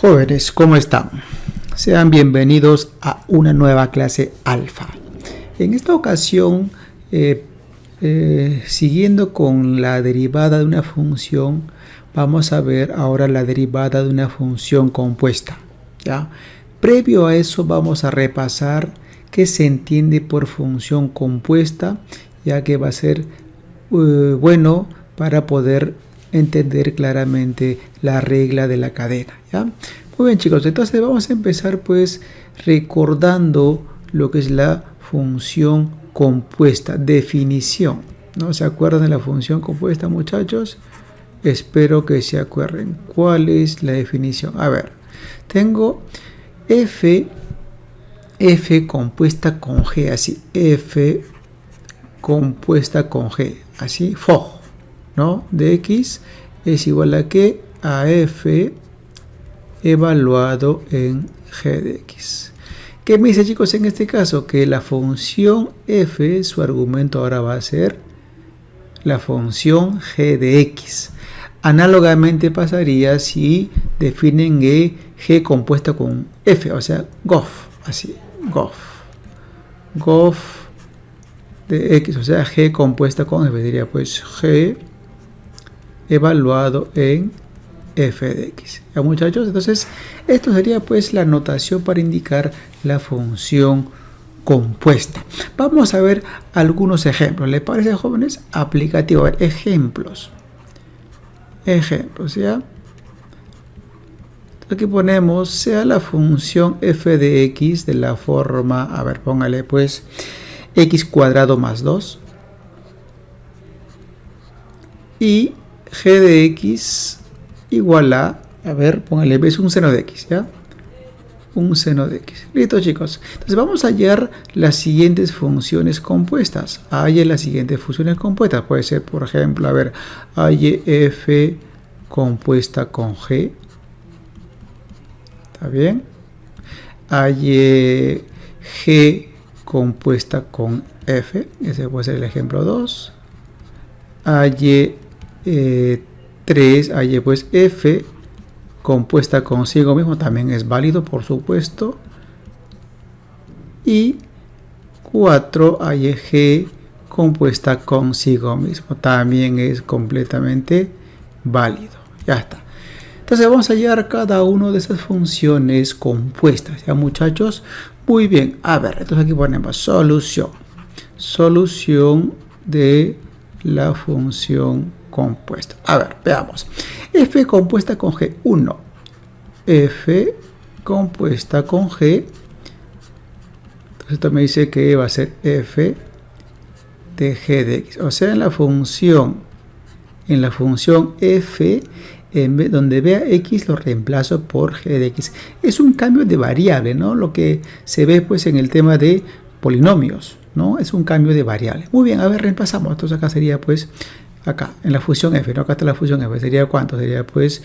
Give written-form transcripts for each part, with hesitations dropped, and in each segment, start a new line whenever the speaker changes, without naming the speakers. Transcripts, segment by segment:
Jóvenes, ¿cómo están? Sean bienvenidos a una nueva clase alfa. En esta ocasión, siguiendo con la derivada de una función, vamos a ver ahora la derivada de una función compuesta, ¿ya? Previo a eso vamos a repasar qué se entiende por función compuesta, ya que va a ser bueno para poder entender claramente la regla de la cadena, ¿ya? Muy bien, chicos, entonces vamos a empezar pues recordando lo que es la función compuesta, definición, ¿no? ¿Se acuerdan de la función compuesta, muchachos? Espero que se acuerden. ¿Cuál es la definición? A ver, tengo f compuesta con g, así, f compuesta con g, así, foj, ¿no? De x es igual a ¿qué? A f evaluado en g de x. ¿Qué me dice, chicos, en este caso? Que la función f, su argumento ahora va a ser la función g de x. Análogamente pasaría si definen g compuesta con f, o sea, gof, así, gof de x, o sea, g compuesta con f, diría pues g evaluado en f de x. ¿Ya, muchachos? Entonces, esto sería pues la notación para indicar la función compuesta. Vamos a ver algunos ejemplos. ¿Les parece, jóvenes? Aplicativo. A ver, ejemplos, ¿ya? Aquí ponemos, sea la función f de x de la forma, a ver, póngale pues x cuadrado más 2 y g de x igual a ver, póngale, ves un seno de x, ¿ya? Un seno de x. Listo, chicos. Entonces vamos a hallar las siguientes funciones compuestas. Halle las siguientes funciones compuestas. Puede ser, por ejemplo, a ver, halle f compuesta con g. ¿Está bien? Halle g compuesta con f. Ese puede ser el ejemplo 2. Halle 3, halle pues f compuesta consigo mismo, también es válido, por supuesto. Y 4, halle g compuesta consigo mismo, también es completamente válido. Ya está. Entonces vamos a hallar cada una de esas funciones compuestas, ¿ya, muchachos? Muy bien. A ver, entonces aquí ponemos solución de la función compuesta. A ver, veamos. F compuesta con G. 1. F compuesta con G. Entonces esto me dice que va a ser F de G de X. O sea, en la función F, donde vea X lo reemplazo por G de X. Es un cambio de variable, ¿no? Lo que se ve pues en el tema de polinomios, ¿no? Es un cambio de variable. Muy bien, a ver, reemplazamos. Entonces acá sería pues acá, en la función f, ¿no? Acá está la función f, ¿sería cuánto? Sería pues,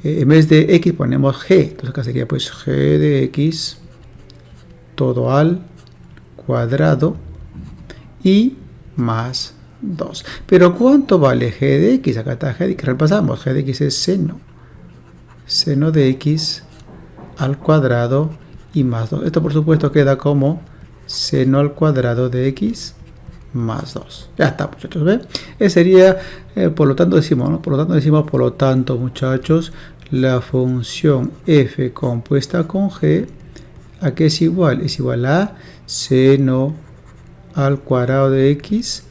en vez de x ponemos g, entonces acá sería pues g de x todo al cuadrado y más 2. Pero ¿cuánto vale g de x? Acá está g de x, repasamos, g de x es seno de x al cuadrado y más 2. Esto por supuesto queda como seno al cuadrado de x más 2. Ya está, muchachos, ¿ven? Ese sería, por lo tanto decimos, ¿no? Por lo tanto, muchachos, la función f compuesta con g, ¿a qué es igual? Es igual a seno al cuadrado de x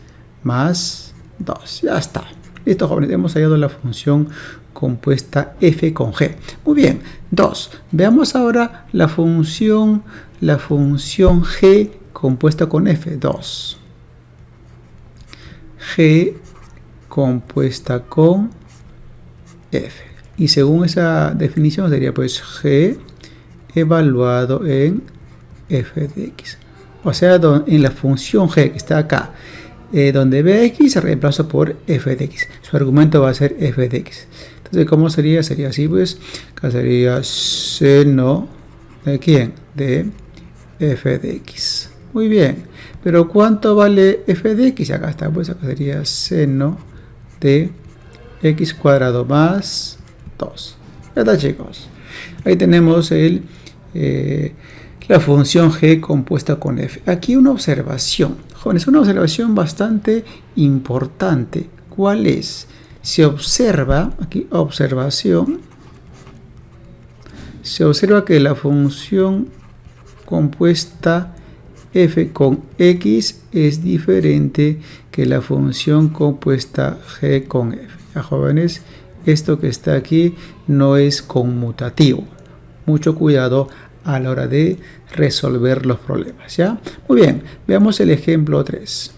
más 2. Ya está. Listo, jóvenes, hemos hallado la función compuesta f con g. Muy bien. 2. Veamos ahora la función g compuesta con f. 2. G compuesta con f. Y según esa definición sería pues g evaluado en f de x. O sea, en la función g que está acá, donde ve x se reemplaza por f de x. Su argumento va a ser f de x. Entonces, ¿cómo sería? Sería así, pues, acá sería seno de quién? De f de x. Muy bien. Pero ¿cuánto vale f de x? Acá está, pues acá sería seno de x cuadrado más 2. Ya está, chicos. Ahí tenemos la función g compuesta con f. Aquí una observación. Jóvenes, una observación bastante importante. ¿Cuál es? Se observa, aquí observación, se observa que la función compuesta f con x es diferente que la función compuesta g con f. Ya, jóvenes, esto que está aquí no es conmutativo. Mucho cuidado a la hora de resolver los problemas, ¿ya? Muy bien, veamos el ejemplo 3.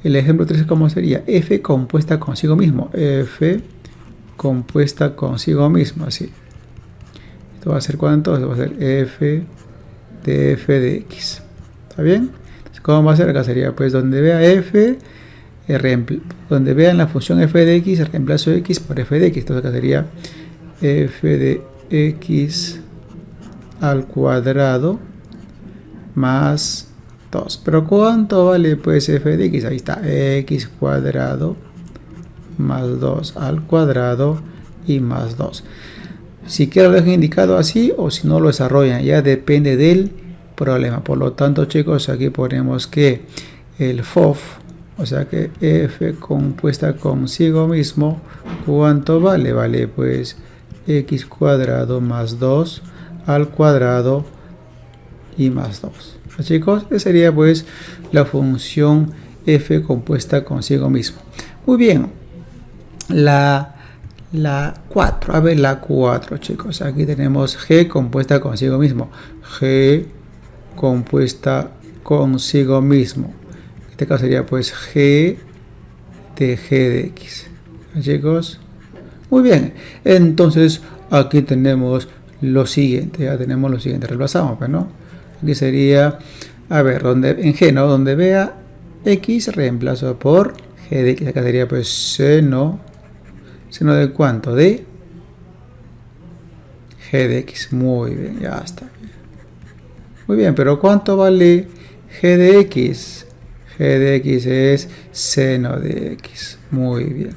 El ejemplo 3, ¿cómo sería? F compuesta consigo mismo. F compuesta consigo mismo, así. Esto va a ser ¿cuánto? Esto va a ser f de x. ¿Está bien? Entonces, ¿cómo va a ser? Acá sería, pues, donde vea f, donde vean la función f de x, reemplazo x por f de x. Entonces, acá sería f de x al cuadrado más 2. ¿Pero cuánto vale pues f de x? Ahí está, x cuadrado más 2 al cuadrado y más 2. Si quiero lo dejan indicado así o si no lo desarrollan, ya depende del problema. Por lo tanto, chicos, aquí ponemos que el FOF, o sea que f compuesta consigo mismo, ¿cuánto vale? Vale pues x cuadrado más 2 al cuadrado y más 2. Chicos, esa sería pues la función f compuesta consigo mismo. Muy bien, la 4, a ver la 4, chicos, aquí tenemos g compuesta consigo mismo, g compuesta consigo mismo, en este caso sería pues g de x, chicos. Muy bien, entonces aquí tenemos lo siguiente, ya tenemos lo siguiente, reemplazamos, pues, ¿no? Aquí sería, a ver, en g, ¿no? Donde vea x, reemplazo por g de x, acá sería pues seno de cuánto, de g de x, muy bien, ya está. Muy bien, pero ¿cuánto vale g de x? G de x es seno de x, muy bien.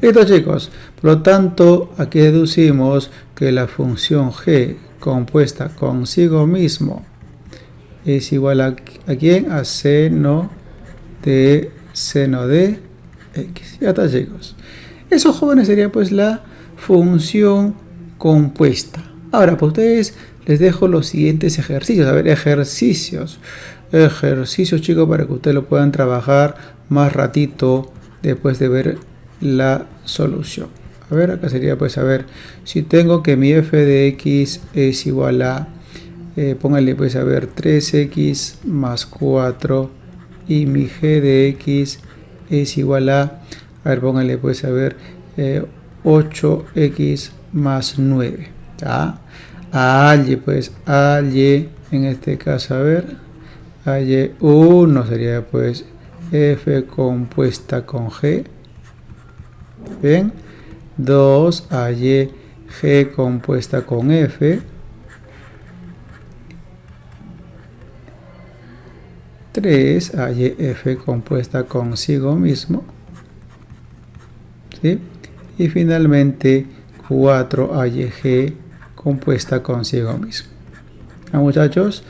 Listo, chicos, por lo tanto, aquí deducimos que la función g compuesta consigo mismo es igual a ¿quién? A seno de x. Ya está, chicos. Eso, jóvenes, sería pues la función compuesta. Ahora, pues ustedes les dejo los siguientes ejercicios. A ver, ejercicios, chicos, para que ustedes lo puedan trabajar más ratito después de ver la solución. A ver, acá sería pues, a ver, si tengo que mi f de x es igual a, pónganle pues, a ver, 3x más 4 y mi g de x es igual a ver, pónganle pues, a ver, 8x más 9, ¿ya? A y pues, a y, en este caso, a ver, a y 1 sería pues f compuesta con g, bien, 2 a y g compuesta con f, 3 a y f compuesta consigo mismo, ¿sí? Y finalmente 4 a y g compuesta consigo mismo. ¿Ya, muchachos?